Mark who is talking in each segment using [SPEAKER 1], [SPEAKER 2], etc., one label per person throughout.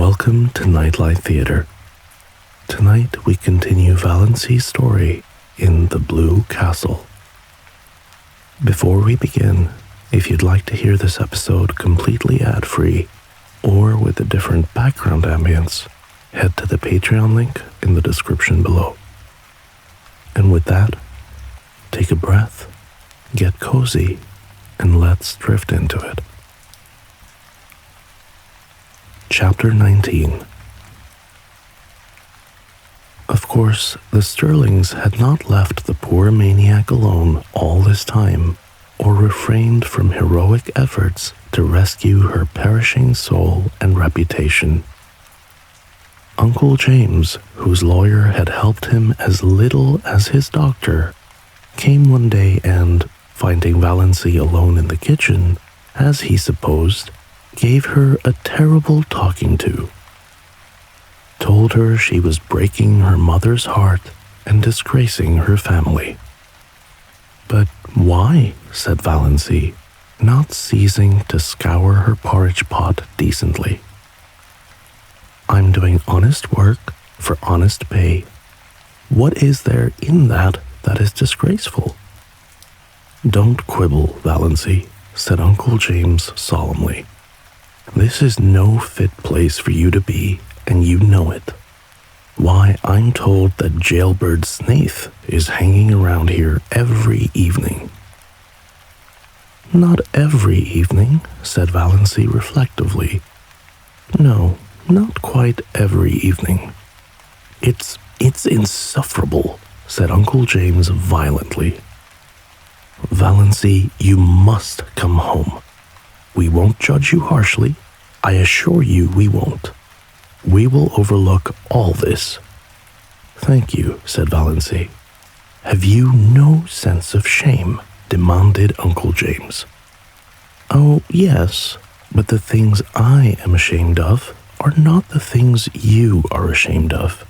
[SPEAKER 1] Welcome to Nightlight Theatre. Tonight we continue Valancy's story in the Blue Castle. Before we begin, if you'd like to hear this episode completely ad-free or with a different background ambience, head to the Patreon link in the description below. And with that, take a breath, get cozy, and let's drift into it. Chapter 19. Of course, the Sterlings had not left the poor maniac alone all this time, or refrained from heroic efforts to rescue her perishing soul and reputation. Uncle James, whose lawyer had helped him as little as his doctor, came one day and, finding Valancy alone in the kitchen, as he supposed, gave her a terrible talking to. Told her she was breaking her mother's heart and disgracing her family. But why? Said Valancy, not ceasing to scour her porridge pot decently. I'm doing honest work for honest pay. What is there in that is disgraceful? Don't quibble, Valancy, said Uncle James solemnly. This is no fit place for you to be, and you know it. Why, I'm told that jailbird Snaith is hanging around here every evening. Not every evening, said Valancy reflectively. No, not quite every evening. It's insufferable, said Uncle James violently. Valancy, you must come home. We won't judge you harshly. I assure you we won't. We will overlook all this. Thank you, said Valancy. Have you no sense of shame? Demanded Uncle James. Oh, yes, but the things I am ashamed of are not the things you are ashamed of.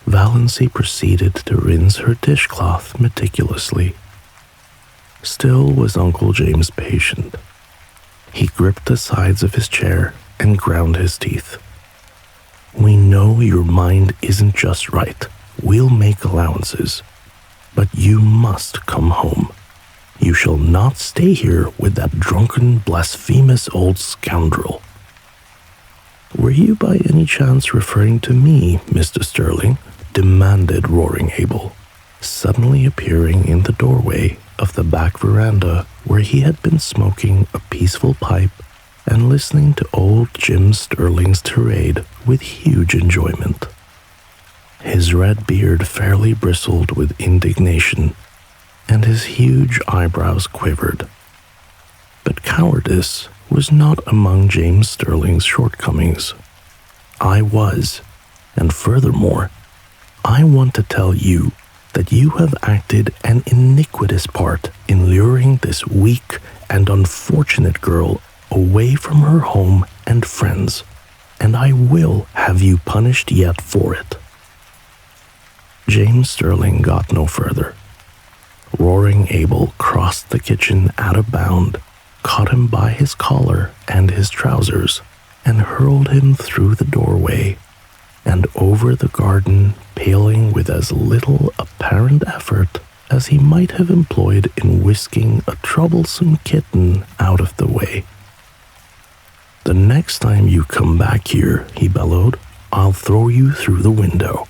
[SPEAKER 1] Valancy proceeded to rinse her dishcloth meticulously. Still was Uncle James patient. He gripped the sides of his chair and ground his teeth. We know your mind isn't just right. We'll make allowances. But you must come home. You shall not stay here with that drunken, blasphemous old scoundrel. Were you by any chance referring to me, Mr. Sterling? Demanded Roaring Abel, suddenly appearing in the doorway of the back veranda where he had been smoking a peaceful pipe and listening to old Jim Sterling's tirade with huge enjoyment. His red beard fairly bristled with indignation, and his huge eyebrows quivered. But cowardice was not among James Sterling's shortcomings. I was, and furthermore, I want to tell you that you have acted an iniquitous part in luring this weak and unfortunate girl away from her home and friends, and I will have you punished yet for it. James Sterling got no further. Roaring Abel crossed the kitchen at a bound, caught him by his collar and his trousers, and hurled him through the doorway and over the garden, paling with as little apparent effort as he might have employed in whisking a troublesome kitten out of the way. The next time you come back here, he bellowed, I'll throw you through the window,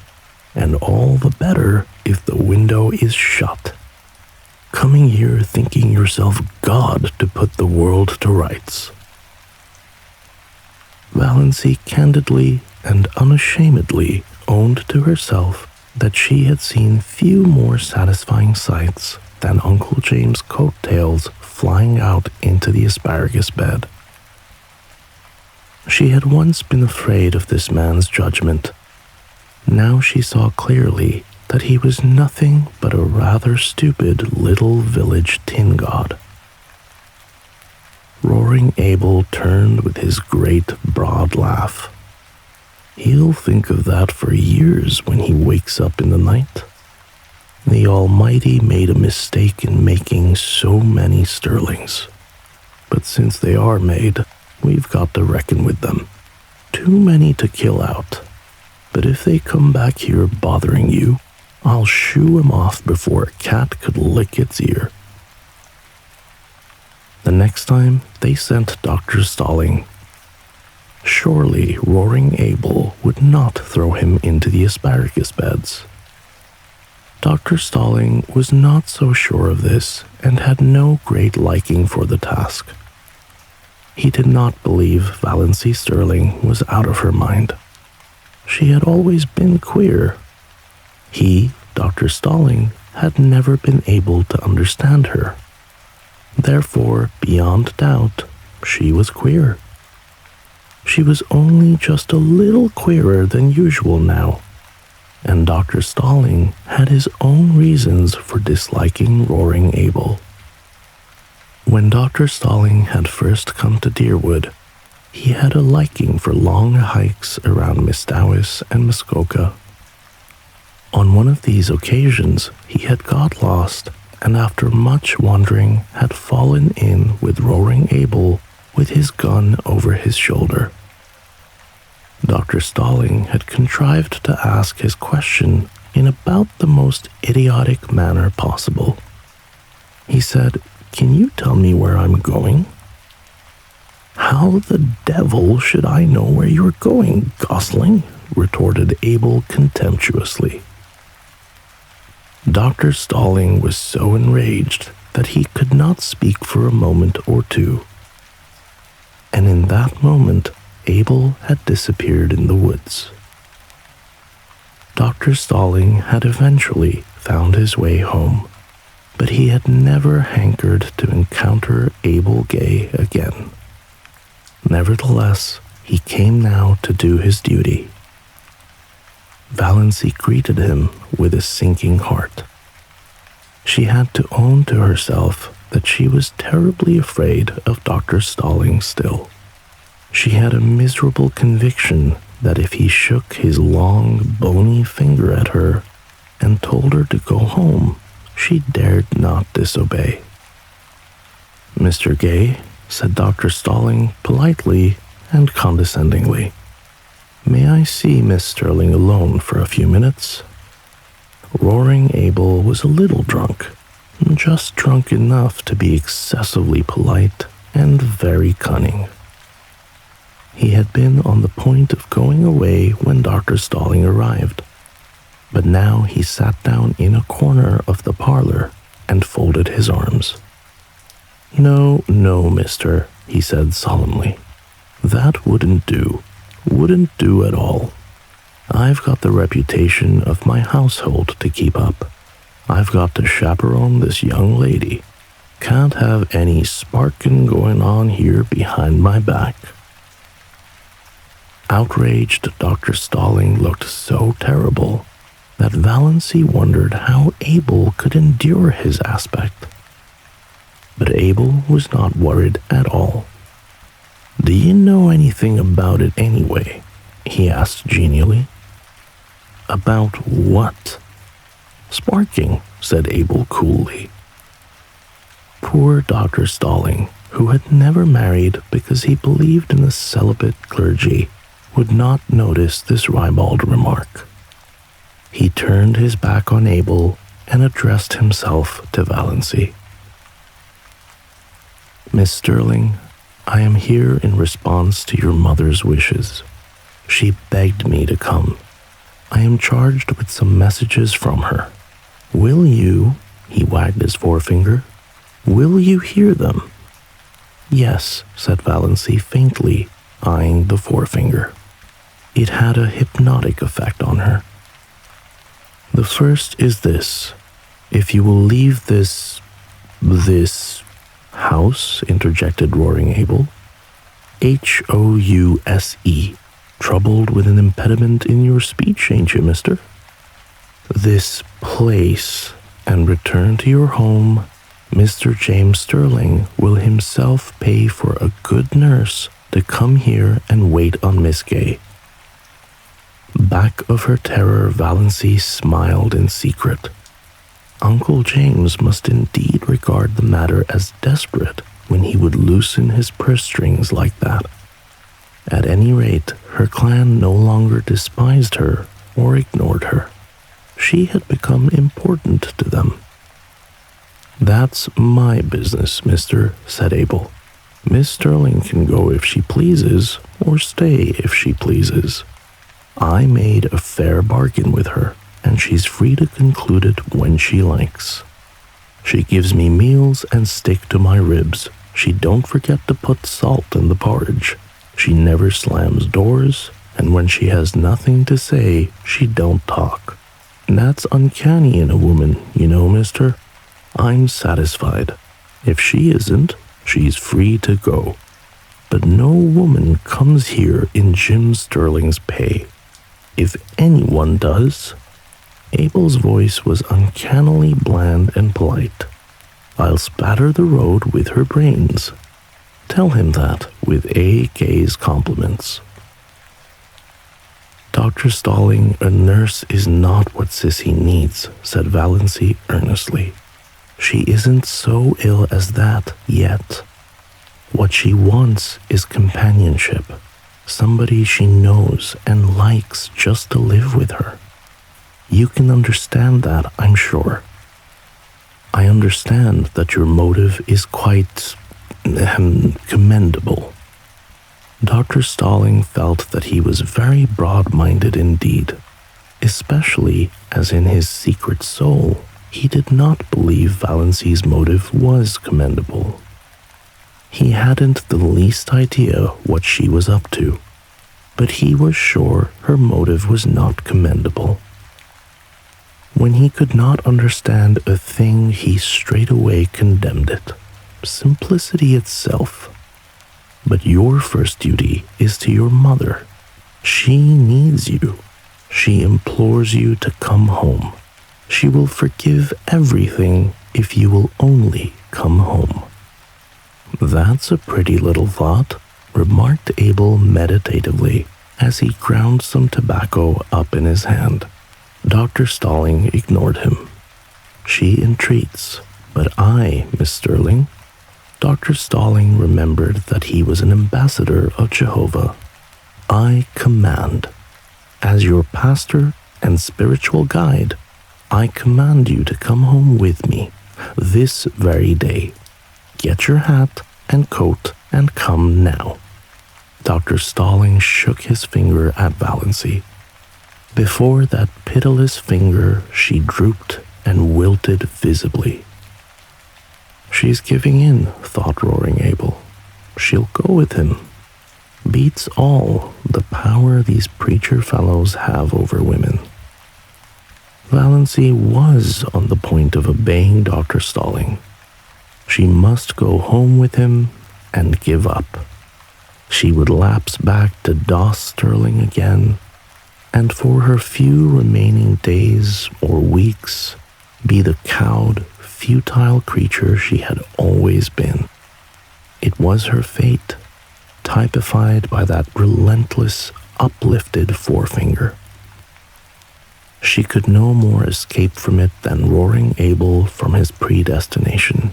[SPEAKER 1] and all the better if the window is shut. Coming here thinking yourself God to put the world to rights. Valancy candidly and unashamedly owned to herself that she had seen few more satisfying sights than Uncle James' coattails flying out into the asparagus bed. She had once been afraid of this man's judgment. Now she saw clearly that he was nothing but a rather stupid little village tin god. Roaring Abel turned with his great broad laugh. He'll think of that for years when he wakes up in the night. The Almighty made a mistake in making so many Sterlings. But since they are made, we've got to reckon with them. too many to kill out. But if they come back here bothering you, I'll shoo 'em off before a cat could lick its ear." The next time, they sent Dr. Stalling. Surely Roaring Abel would not throw him into the asparagus beds. Dr. Stalling was not so sure of this and had no great liking for the task. He did not believe Valancy Sterling was out of her mind. She had always been queer. He, Dr. Stalling, had never been able to understand her. Therefore, beyond doubt, she was queer. She was only just a little queerer than usual now, and Dr. Stalling had his own reasons for disliking Roaring Abel. When Dr. Stalling had first come to Deerwood, he had a liking for long hikes around Mistowis and Muskoka. On one of these occasions, he had got lost and after much wandering had fallen in with Roaring Abel with his gun over his shoulder. Dr. Stalling had contrived to ask his question in about the most idiotic manner possible. He said, "Can you tell me where I'm going?" "How the devil should I know where you're going, Gosling?" retorted Abel contemptuously. Dr. Stalling was so enraged that he could not speak for a moment or two. And in that moment, Abel had disappeared in the woods. Dr. Stalling had eventually found his way home, but he had never hankered to encounter Abel Gay again. Nevertheless, he came now to do his duty. Valancy greeted him with a sinking heart. She had to own to herself that she was terribly afraid of Dr. Stalling still. She had a miserable conviction that if he shook his long, bony finger at her and told her to go home, she dared not disobey. "Mr. Gay," said Dr. Stalling politely and condescendingly, "may I see Miss Sterling alone for a few minutes?" Roaring Abel was a little drunk, just drunk enough to be excessively polite and very cunning. He had been on the point of going away when Dr. Stalling arrived, but now he sat down in a corner of the parlor and folded his arms. No, mister," he said solemnly. "That wouldn't do. Wouldn't do at all. I've got the reputation of my household to keep up. I've got to chaperone this young lady. Can't have any sparkin' going on here behind my back." Outraged Dr. Stalling looked so terrible that Valancy wondered how Abel could endure his aspect. But Abel was not worried at all. "Do you know anything about it anyway?" he asked genially. "About what?" "Sparking," said Abel coolly. Poor Dr. Stalling, who had never married because he believed in the celibate clergy, would not notice this ribald remark. He turned his back on Abel and addressed himself to Valancy. "Miss Sterling, I am here in response to your mother's wishes. She begged me to come. I am charged with some messages from her. Will you," he wagged his forefinger, "will you hear them?" "Yes," said Valancy faintly, eyeing the forefinger. It had a hypnotic effect on her. "The first is this. If you will leave this house," interjected Roaring Abel. "House. Troubled with an impediment in your speech, ain't you, mister? This place, and return to your home. Mr. James Sterling will himself pay for a good nurse to come here and wait on Miss Gay." Back of her terror, Valancy smiled in secret. Uncle James must indeed regard the matter as desperate when he would loosen his purse strings like that. At any rate, her clan no longer despised her or ignored her. She had become important to them. "That's my business, mister," said Abel. "Miss Sterling can go if she pleases, or stay if she pleases. I made a fair bargain with her, and she's free to conclude it when she likes. She gives me meals and stick to my ribs. She don't forget to put salt in the porridge. She never slams doors, and when she has nothing to say, she don't talk. And that's uncanny in a woman, you know, mister. I'm satisfied. If she isn't, she's free to go. But no woman comes here in Jim Sterling's pay. If anyone does..." Abel's voice was uncannily bland and polite. "I'll spatter the road with her brains. Tell him that with A.K.'s compliments." "Dr. Stalling, a nurse is not what Sissy needs," said Valancy earnestly. "She isn't so ill as that yet. What she wants is companionship, somebody she knows and likes just to live with her. You can understand that, I'm sure. I understand that your motive is quite commendable." Dr. Stalling felt that he was very broad-minded indeed, especially as in his secret soul he did not believe Valancy's motive was commendable. He hadn't the least idea what she was up to, but he was sure her motive was not commendable. When he could not understand a thing, he straightway condemned it. Simplicity itself. But your first duty is to your mother. She needs you. She implores you to come home. She will forgive everything if you will only come home. "That's a pretty little thought," remarked Abel meditatively as he ground some tobacco up in his hand. Dr. Stalling ignored him. "She entreats, but I, Miss Sterling..." Dr. Stalling remembered that he was an ambassador of Jehovah. "I command. As your pastor and spiritual guide, I command you to come home with me this very day. Get your hat and coat and come now." Dr. Stalling shook his finger at Valancy. Before that pitiless finger, she drooped and wilted visibly. "She's giving in," thought Roaring Abel. "She'll go with him. Beats all the power these preacher fellows have over women." Valancy was on the point of obeying Dr. Stalling. She must go home with him and give up. She would lapse back to Doss Sterling again, and for her few remaining days or weeks be the cowed, futile creature she had always been. It was her fate, typified by that relentless, uplifted forefinger. She could no more escape from it than Roaring Abel from his predestination.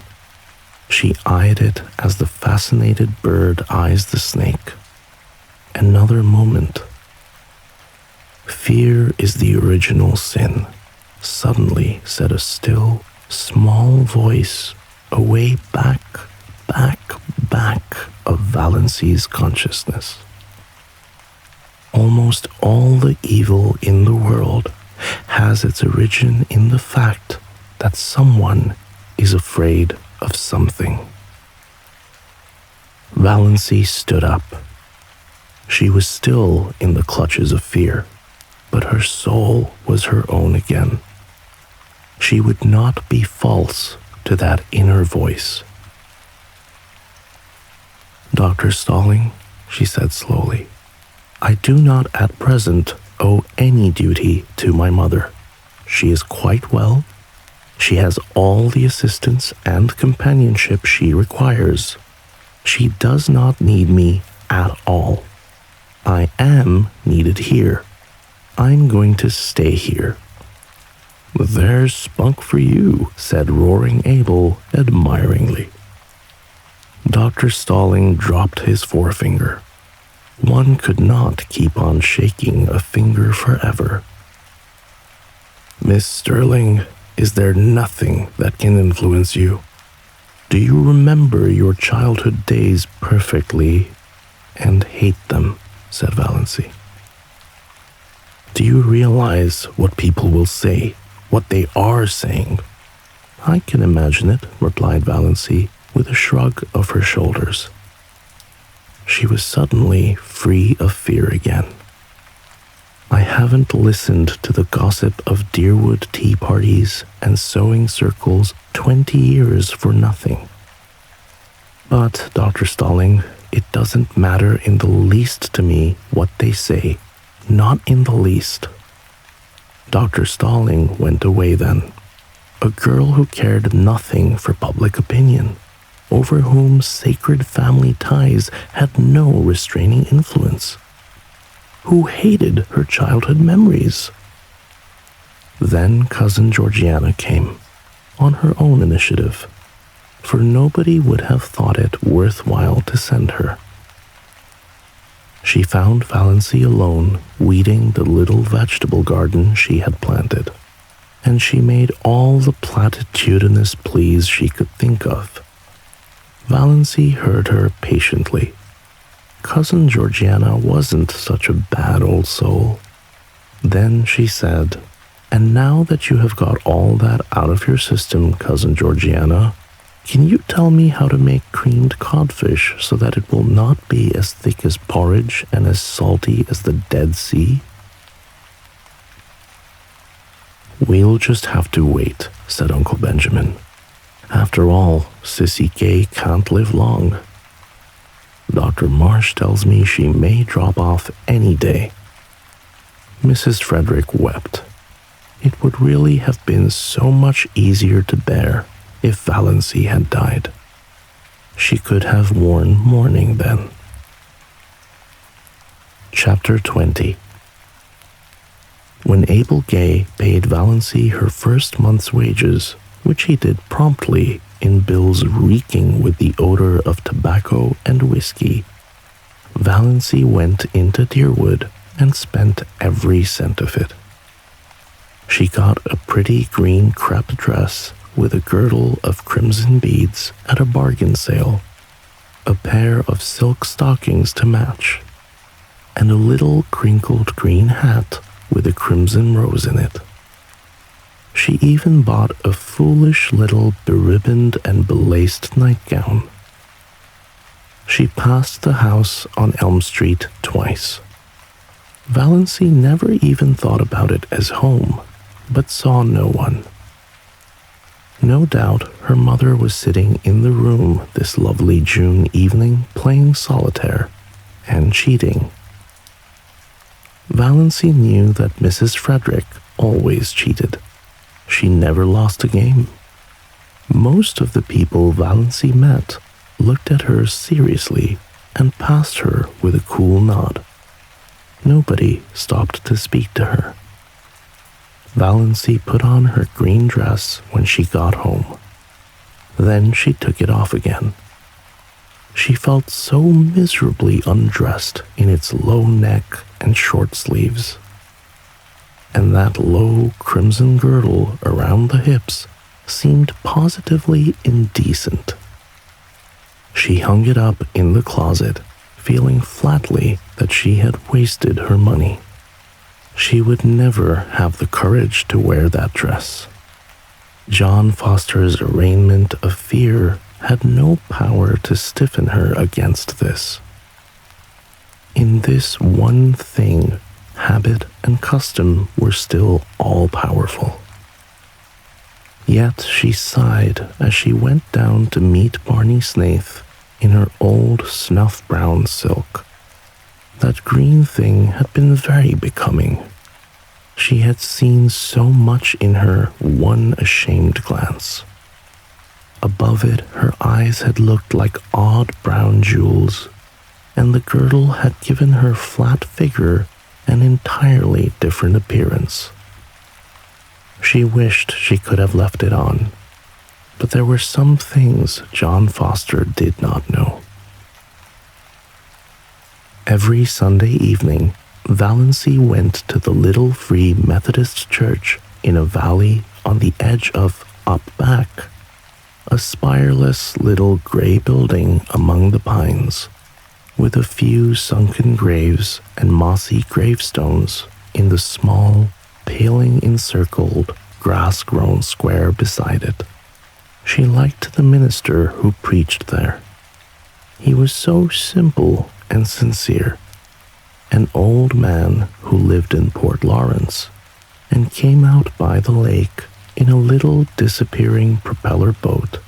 [SPEAKER 1] She eyed it as the fascinated bird eyes the snake. Another moment. "Fear is the original sin," suddenly said a still, small voice away back of Valancy's consciousness. Almost all the evil in the world has its origin in the fact that someone is afraid of something. Valancy stood up. She was still in the clutches of fear, but her soul was her own again. She would not be false to that inner voice. "Dr. Stalling," she said slowly, "I do not at present owe any duty to my mother. She is quite well. She has all the assistance and companionship she requires. She does not need me at all. I am needed here. I'm going to stay here." "There's spunk for you," said Roaring Abel admiringly. Dr. Stalling dropped his forefinger. One could not keep on shaking a finger forever. Miss Sterling, is there nothing that can influence you? Do you remember your childhood days perfectly and hate them? Said Valancy. Do you realize what people will say, what they are saying? I can imagine it, replied Valancy with a shrug of her shoulders. She was suddenly free of fear again. I haven't listened to the gossip of Deerwood tea parties and sewing circles 20 years for nothing. But, Dr. Stalling, it doesn't matter in the least to me what they say. Not in the least. Dr. Stalling went away then. A girl who cared nothing for public opinion, over whom sacred family ties had no restraining influence, who hated her childhood memories. Then Cousin Georgiana came, on her own initiative, for nobody would have thought it worthwhile to send her. She found Valancy alone, weeding the little vegetable garden she had planted, and she made all the platitudinous pleas she could think of. Valancy heard her patiently. Cousin Georgiana wasn't such a bad old soul. Then she said, "And now that you have got all that out of your system, Cousin Georgiana, can you tell me how to make creamed codfish so that it will not be as thick as porridge and as salty as the Dead Sea?" "We'll just have to wait," said Uncle Benjamin. "After all, Sissy Gay can't live long. Dr. Marsh tells me she may drop off any day." Mrs. Frederick wept. It would really have been so much easier to bear if Valancy had died. She could have worn mourning then. Chapter 20. When Abel Gay paid Valancy her first month's wages, which he did promptly in bills reeking with the odor of tobacco and whiskey, Valancy went into Deerwood and spent every cent of it. She got a pretty green crepe dress with a girdle of crimson beads at a bargain sale, a pair of silk stockings to match, and a little crinkled green hat with a crimson rose in it. She even bought a foolish little beribboned and belaced nightgown. She passed the house on Elm Street twice. Valancy never even thought about it as home, but saw no one. No doubt her mother was sitting in the room this lovely June evening playing solitaire and cheating. Valancy knew that Mrs. Frederick always cheated. She never lost a game. Most of the people Valancy met looked at her seriously and passed her with a cool nod. Nobody stopped to speak to her. Valancy put on her green dress when she got home. Then she took it off again. She felt so miserably undressed in its low neck and short sleeves. And that low crimson girdle around the hips seemed positively indecent. She hung it up in the closet, feeling flatly that she had wasted her money. She would never have the courage to wear that dress. John Foster's arraignment of fear had no power to stiffen her against this. In this one thing, habit and custom were still all-powerful. Yet she sighed as she went down to meet Barney Snaith in her old snuff-brown silk. That green thing had been very becoming. She had seen so much in her one ashamed glance. Above it, her eyes had looked like odd brown jewels, and the girdle had given her flat figure an entirely different appearance. She wished she could have left it on, but there were some things John Foster did not know. Every Sunday evening, Valancy went to the little Free Methodist church in a valley on the edge of Up Back, a spireless little gray building among the pines, with a few sunken graves and mossy gravestones in the small, paling-encircled, grass-grown square beside it. She liked the minister who preached there. He was so simple and sincere, an old man who lived in Port Lawrence and came out by the lake in a little disappearing propeller boat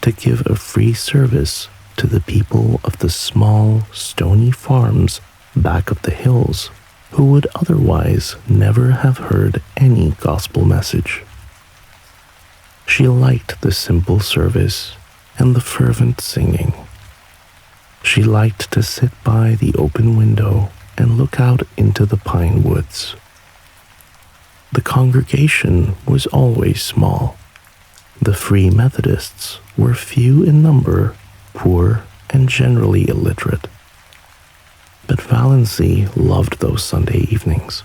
[SPEAKER 1] to give a free service to the people of the small, stony farms back of the hills who would otherwise never have heard any gospel message. She liked the simple service and the fervent singing. She liked to sit by the open window and look out into the pine woods. The congregation was always small. The Free Methodists were few in number, poor, and generally illiterate. But Valancy loved those Sunday evenings.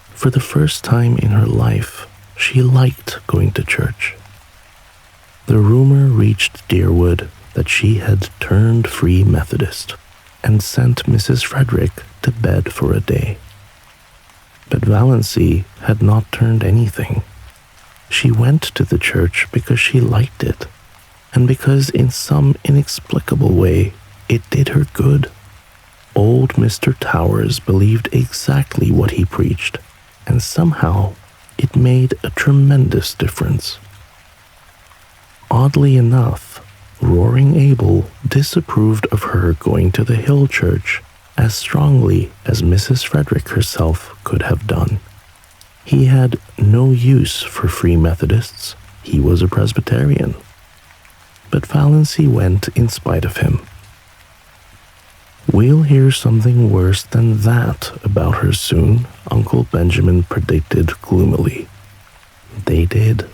[SPEAKER 1] For the first time in her life, she liked going to church. The rumor reached Deerwood that she had turned Free Methodist and sent Mrs. Frederick to bed for a day. But Valancy had not turned anything. She went to the church because she liked it, and because in some inexplicable way it did her good. Old Mr. Towers believed exactly what he preached, and somehow it made a tremendous difference. Oddly enough, Roaring Abel disapproved of her going to the hill church as strongly as Mrs. Frederick herself could have done. He had no use for Free Methodists. He was a Presbyterian. But Valancy went in spite of him. "We'll hear something worse than that about her soon," Uncle Benjamin predicted gloomily. They did.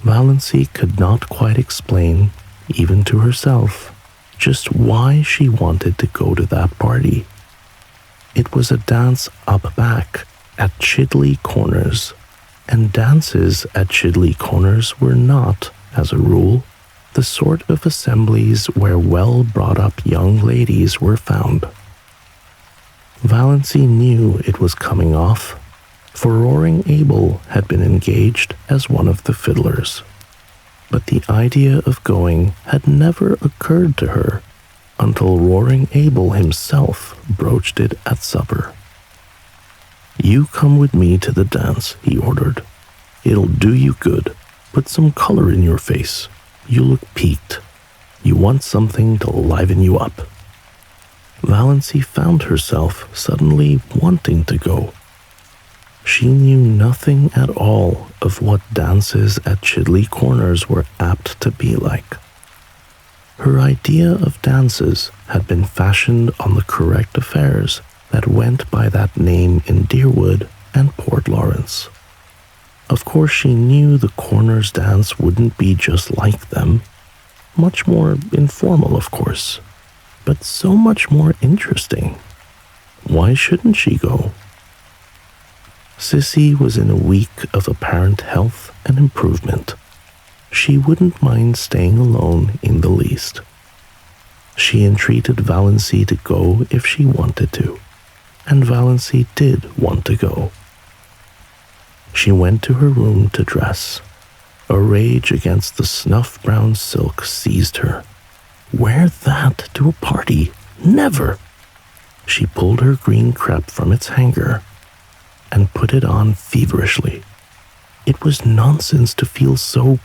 [SPEAKER 1] Valancy could not quite explain, even to herself, just why she wanted to go to that party. It was a dance up back at Chidley Corners, and dances at Chidley Corners were not, as a rule, the sort of assemblies where well-brought-up young ladies were found. Valancy knew it was coming off, for Roaring Abel had been engaged as one of the fiddlers. But the idea of going had never occurred to her until Roaring Abel himself broached it at supper. "You come with me to the dance," he ordered. "It'll do you good. Put some color in your face. You look peaked. You want something to liven you up." Valancy found herself suddenly wanting to go. She knew nothing at all of what dances at Chidley Corners were apt to be like. Her idea of dances had been fashioned on the correct affairs that went by that name in Deerwood and Port Lawrence. Of course, she knew the Corners dance wouldn't be just like them. Much more informal, of course, but so much more interesting. Why shouldn't she go? Sissy was in a week of apparent health and improvement. She wouldn't mind staying alone in the least. She entreated Valancy to go if she wanted to, and Valancy did want to go. She went to her room to dress. A rage against the snuff-brown silk seized her. Wear that to a party? Never! She pulled her green crepe from its hanger and put it on feverishly. It was nonsense to feel so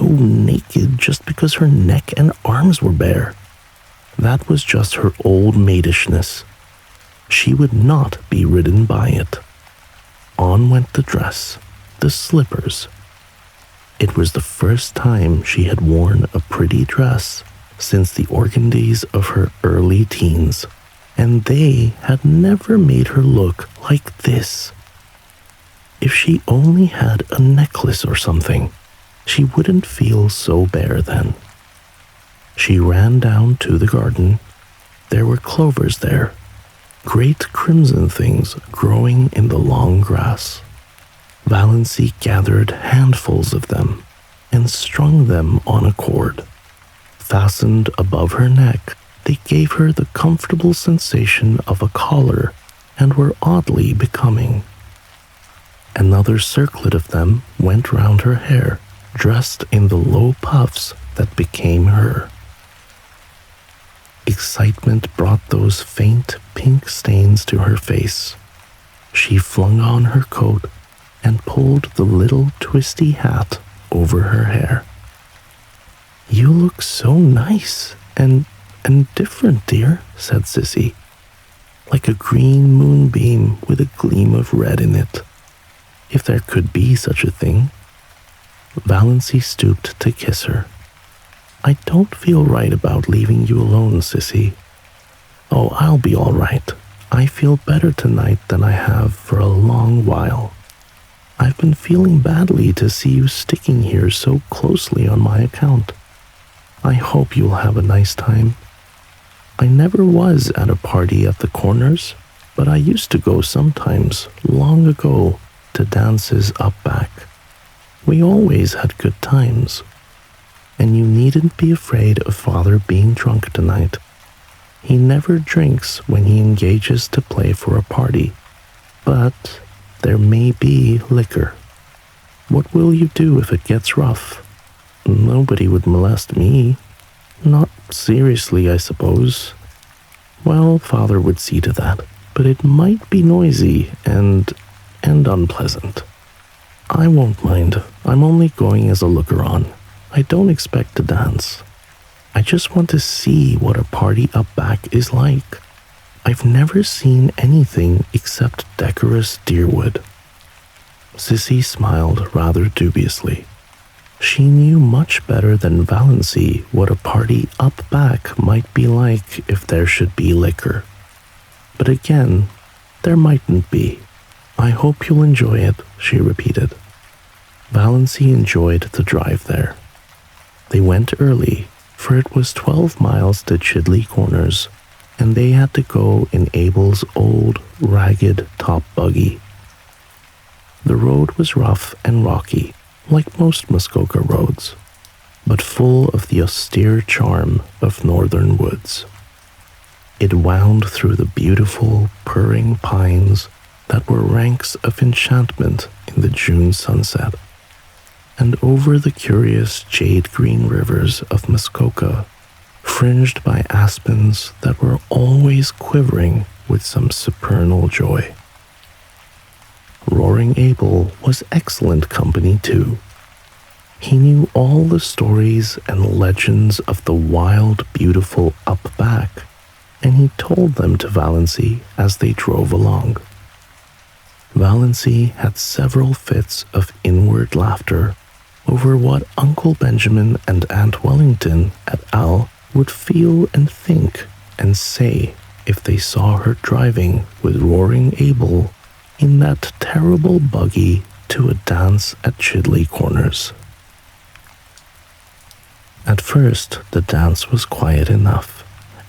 [SPEAKER 1] naked just because her neck and arms were bare. That was just her old maidishness. She would not be ridden by it. On went the dress, the slippers. It was the first time she had worn a pretty dress since the organdies of her early teens, and they had never made her look like this. If she only had a necklace or something, she wouldn't feel so bare then. She ran down to the garden, There were clovers there, great crimson things growing in the long grass. Valancy gathered handfuls of them and strung them on a cord. Fastened above her neck, they gave her the comfortable sensation of a collar and were oddly becoming. Another circlet of them went round her hair, dressed in the low puffs that became her. Excitement brought those faint pink stains to her face. She flung on her coat and pulled the little twisty hat over her hair. "You look so nice and different, dear," said Sissy, "like a green moonbeam with a gleam of red in it, if there could be such a thing." Valancy stooped to kiss her. "I don't feel right about leaving you alone, Sissy." "Oh, I'll be all right. I feel better tonight than I have for a long while. I've been feeling badly to see you sticking here so closely on my account. I hope you'll have a nice time. I never was at a party at the Corners, but I used to go sometimes, long ago, to dances up back. We always had good times. And you needn't be afraid of Father being drunk tonight. He never drinks when he engages to play for a party, but there may be liquor. What will you do if it gets rough? Nobody would molest me. Not seriously, I suppose. Well, Father would see to that, but it might be noisy and unpleasant. I won't mind. I'm only going as a looker-on. I don't expect to dance. I just want to see what a party up back is like. I've never seen anything except decorous deerwood." Sissy smiled rather dubiously. She knew much better than Valancy what a party up back might be like if there should be liquor. But again, there mightn't be. "I hope you'll enjoy it," she repeated. Valancy enjoyed the drive there. They went early, for it was 12 miles to Chidley Corners, and they had to go in Abel's old, ragged top buggy. The road was rough and rocky, like most Muskoka roads, but full of the austere charm of northern woods. It wound through the beautiful, purring pines that were ranks of enchantment in the June sunset, and over the curious jade-green rivers of Muskoka, fringed by aspens that were always quivering with some supernal joy. Roaring Abel was excellent company, too. He knew all the stories and legends of the wild, beautiful up-back, and he told them to Valancy as they drove along. Valancy had several fits of inward laughter over what Uncle Benjamin and Aunt Wellington et al. Would feel and think and say if they saw her driving with Roaring Abel in that terrible buggy to a dance at Chidley Corners. At first, the dance was quiet enough,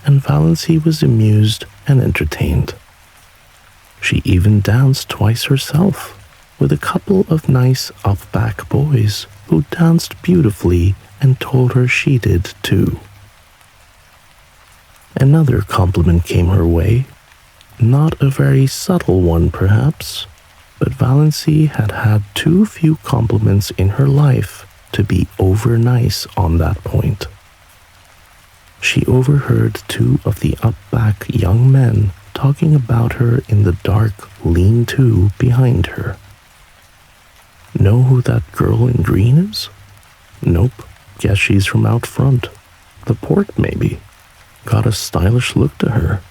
[SPEAKER 1] and Valancy was amused and entertained. She even danced twice herself, with a couple of nice up-back boys who danced beautifully and told her she did too. Another compliment came her way, not a very subtle one perhaps, but Valancy had had too few compliments in her life to be over-nice on that point. She overheard two of the up-back young men talking about her in the dark lean-to behind her. "Know who that girl in green is?" "Nope, guess she's from out front. The port, maybe. Got a stylish look to her.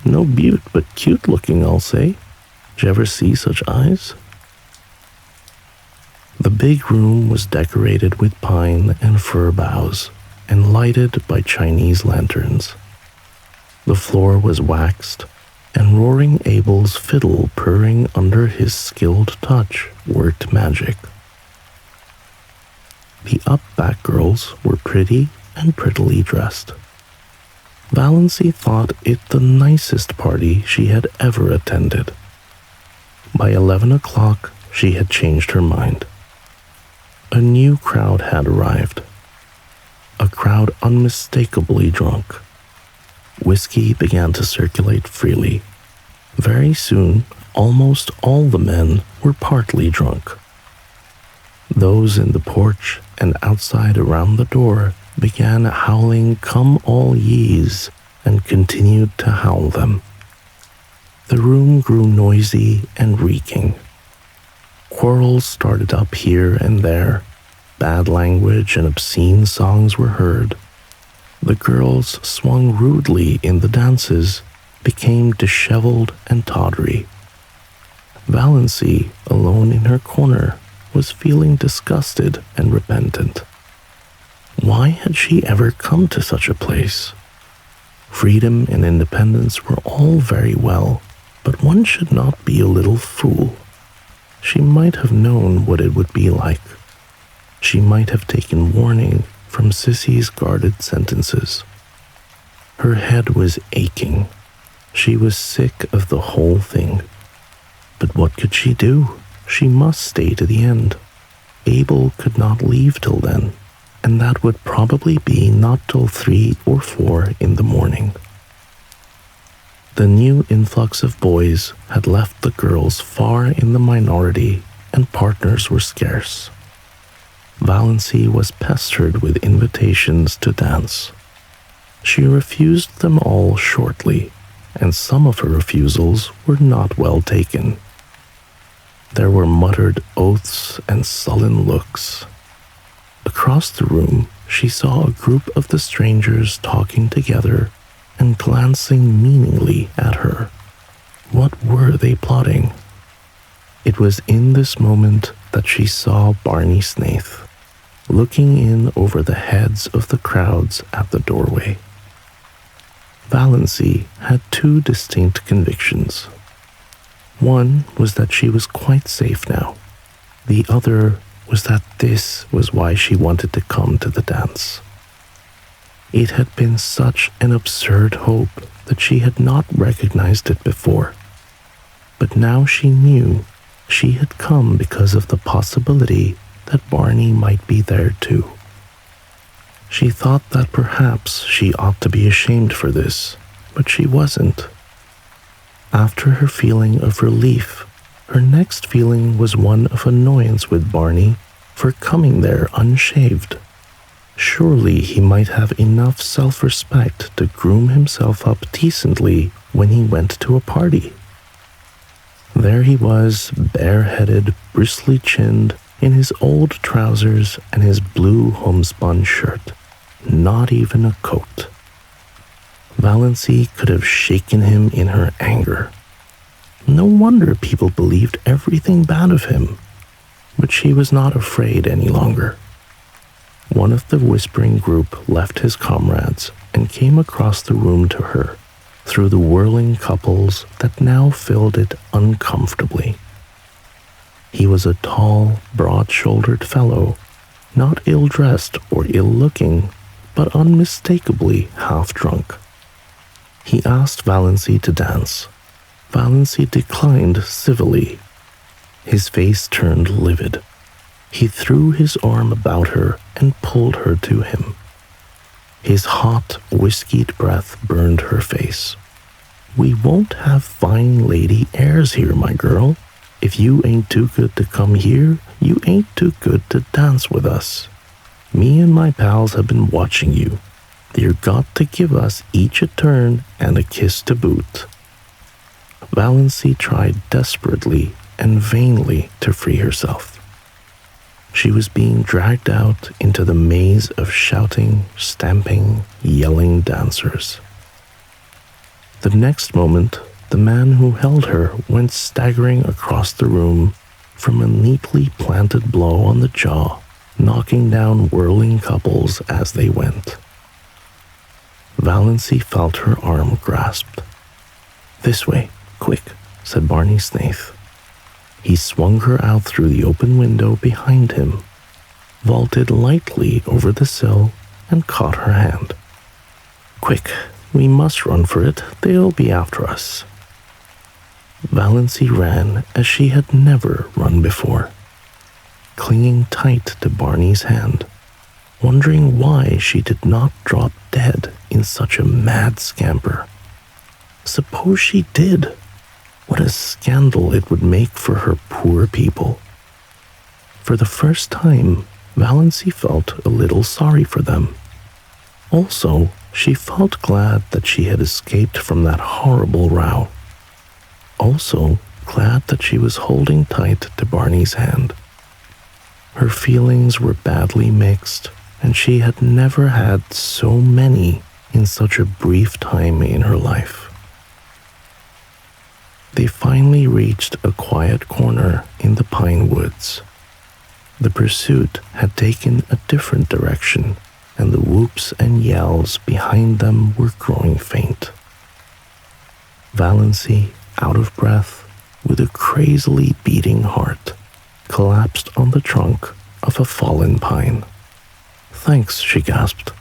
[SPEAKER 1] No beaut, but cute looking, I'll say. Did you ever see such eyes?" The big room was decorated with pine and fir boughs and lighted by Chinese lanterns. The floor was waxed, and Roaring Abel's fiddle purring under his skilled touch worked magic. The up-back girls were pretty and prettily dressed. Valancy thought it the nicest party she had ever attended. By 11 o'clock, she had changed her mind. A new crowd had arrived. A crowd unmistakably drunk. Whiskey began to circulate freely. Very soon, almost all the men were partly drunk. Those in the porch and outside around the door began howling "Come all ye's" and continued to howl them. The room grew noisy and reeking. Quarrels started up here and there. Bad language and obscene songs were heard. The girls swung rudely in the dances, became disheveled and tawdry. Valancy, alone in her corner, was feeling disgusted and repentant. Why had she ever come to such a place? Freedom and independence were all very well, but one should not be a little fool. She might have known what it would be like. She might have taken warning from Sissy's guarded sentences. Her head was aching. She was sick of the whole thing. But what could she do? She must stay to the end. Abel could not leave till then, and that would probably be not till 3 or 4 in the morning. The new influx of boys had left the girls far in the minority, and partners were scarce. Valancy was pestered with invitations to dance. She refused them all shortly, and some of her refusals were not well taken. There were muttered oaths and sullen looks. Across the room, she saw a group of the strangers talking together and glancing meaningly at her. What were they plotting? It was in this moment that she saw Barney Snaith, looking in over the heads of the crowds at the doorway. Valancy had 2 distinct convictions. One was that she was quite safe now. The other was that this was why she wanted to come to the dance. It had been such an absurd hope that she had not recognized it before. But now she knew she had come because of the possibility that Barney might be there too. She thought that perhaps she ought to be ashamed for this, but she wasn't. After her feeling of relief, her next feeling was one of annoyance with Barney for coming there unshaved. Surely he might have enough self-respect to groom himself up decently when he went to a party. There he was, bareheaded, bristly-chinned, in his old trousers and his blue homespun shirt. Not even a coat. Valancy could have shaken him in her anger. No wonder people believed everything bad of him. But she was not afraid any longer. One of the whispering group left his comrades and came across the room to her, through the whirling couples that now filled it uncomfortably. He was a tall, broad-shouldered fellow, not ill-dressed or ill-looking, but unmistakably half-drunk. He asked Valancy to dance. Valancy declined civilly. His face turned livid. He threw his arm about her and pulled her to him. His hot, whiskied breath burned her face. "We won't have fine lady airs here, my girl. If you ain't too good to come here, you ain't too good to dance with us. Me and my pals have been watching you. You've got to give us each a turn and a kiss to boot." Valancy tried desperately and vainly to free herself. She was being dragged out into the maze of shouting, stamping, yelling dancers. The next moment, the man who held her went staggering across the room from a neatly planted blow on the jaw, knocking down whirling couples as they went. Valancy felt her arm grasped. "This way, quick," said Barney Snaith. He swung her out through the open window behind him, vaulted lightly over the sill, and caught her hand. "Quick, We must run for it. They'll be after us." Valancy ran as she had never run before, clinging tight to Barney's hand, wondering why she did not drop dead in such a mad scamper. Suppose she did? What a scandal it would make for her poor people. For the first time, Valancy felt a little sorry for them. Also, she felt glad that she had escaped from that horrible row. Also, glad that she was holding tight to Barney's hand. Her feelings were badly mixed, and she had never had so many in such a brief time in her life. They finally reached a quiet corner in the pine woods. The pursuit had taken a different direction, and the whoops and yells behind them were growing faint. Valancy, out of breath, with a crazily beating heart, collapsed on the trunk of a fallen pine. "Thanks," she gasped.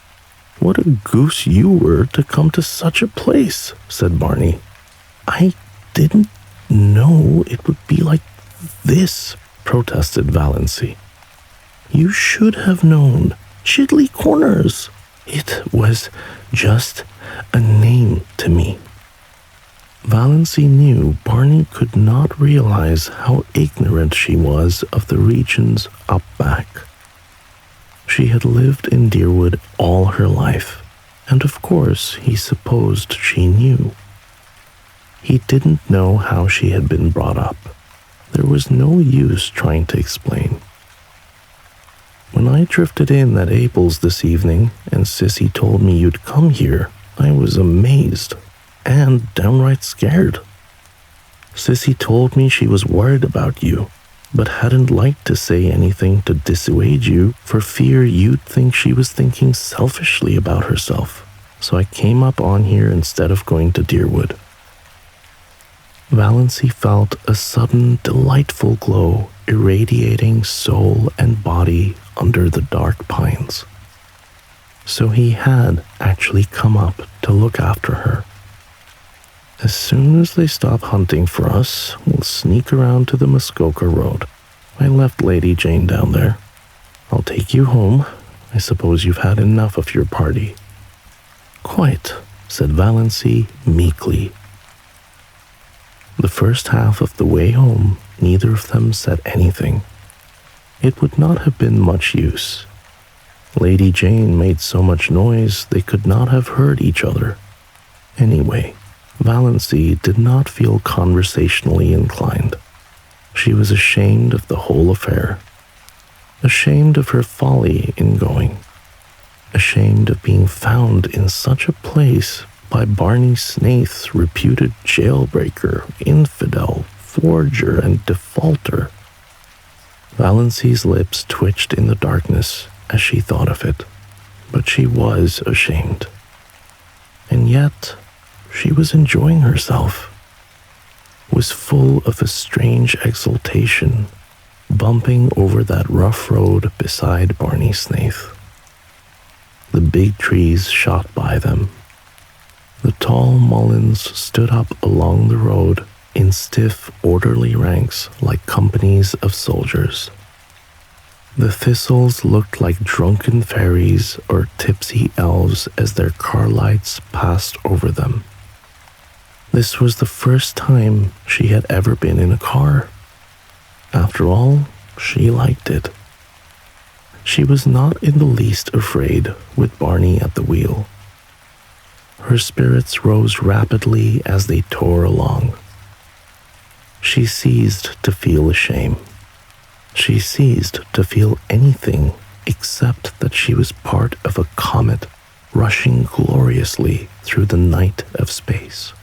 [SPEAKER 1] "What a goose you were to come to such a place," said Barney. "I didn't know it would be like this," protested Valancy. "You should have known. Chidley Corners. It was just a name to me." Valancy knew Barney could not realize how ignorant she was of the regions up back. She had lived in Deerwood all her life, and of course he supposed she knew. He didn't know how she had been brought up. There was no use trying to explain. "When I drifted in at Abel's this evening and Sissy told me you'd come here, I was amazed and downright scared. Sissy told me she was worried about you, but hadn't liked to say anything to dissuade you for fear you'd think she was thinking selfishly about herself, so I came up on here instead of going to Deerwood." Valancy felt a sudden delightful glow irradiating soul and body under the dark pines. So he had actually come up to look after her. "As soon as they stop hunting for us, we'll sneak around to the Muskoka Road. I left Lady Jane down there. I'll take you home. I suppose you've had enough of your party." "Quite," said Valancy meekly. The first half of the way home, neither of them said anything. It would not have been much use. Lady Jane made so much noise they could not have heard each other. Anyway, Valancy did not feel conversationally inclined. She was ashamed of the whole affair. Ashamed of her folly in going. Ashamed of being found in such a place by Barney Snaith's reputed jailbreaker, infidel, forger, and defaulter. Valancy's lips twitched in the darkness as she thought of it, but she was ashamed. And yet, she was enjoying herself, was full of a strange exultation, bumping over that rough road beside Barney Snaith. The big trees shot by them. The tall mulleins stood up along the road in stiff, orderly ranks like companies of soldiers. The thistles looked like drunken fairies or tipsy elves as their car lights passed over them. This was the first time she had ever been in a car. After all, she liked it. She was not in the least afraid with Barney at the wheel. Her spirits rose rapidly as they tore along. She ceased to feel shame. She ceased to feel anything except that she was part of a comet rushing gloriously through the night of space.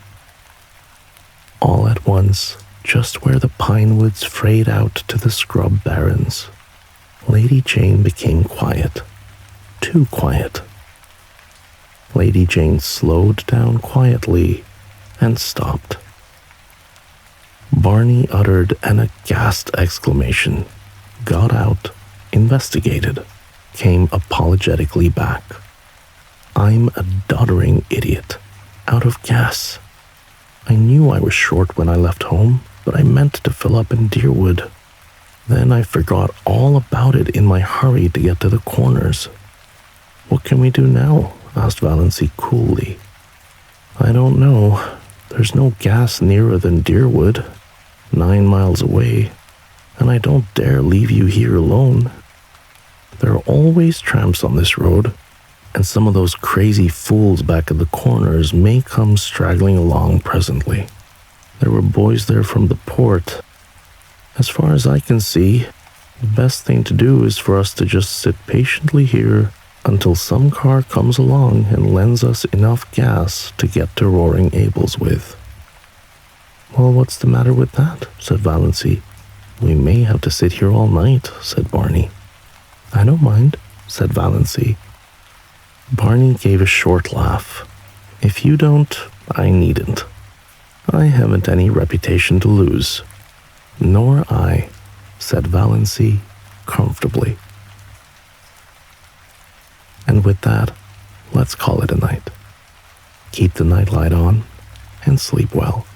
[SPEAKER 1] All at once, just where the pine woods frayed out to the scrub barrens, Lady Jane became quiet. Too quiet. Lady Jane slowed down quietly and stopped. Barney uttered an aghast exclamation, got out, investigated, came apologetically back. "I'm a doddering idiot. out of gas. I knew I was short when I left home, but I meant to fill up in Deerwood. Then I forgot all about it in my hurry to get to the corners. What can we do now? Asked Valancy coolly. I don't know. There's no gas nearer than Deerwood, 9 miles away, and I don't dare leave you here alone. There are always tramps on this road, and some of those crazy fools back at the corners may come straggling along presently. There were boys there from the port. As far as I can see, the best thing to do is for us to just sit patiently here until some car comes along and lends us enough gas to get to Roaring Abel's with. Well, what's the matter with that? Said Valancy. We may have to sit here all night, said Barney. I don't mind, said Valancy. Barney gave a short laugh. If you don't, I needn't. I haven't any reputation to lose. Nor I, said Valancy comfortably. And with that, let's call it a night. Keep the nightlight on and sleep well.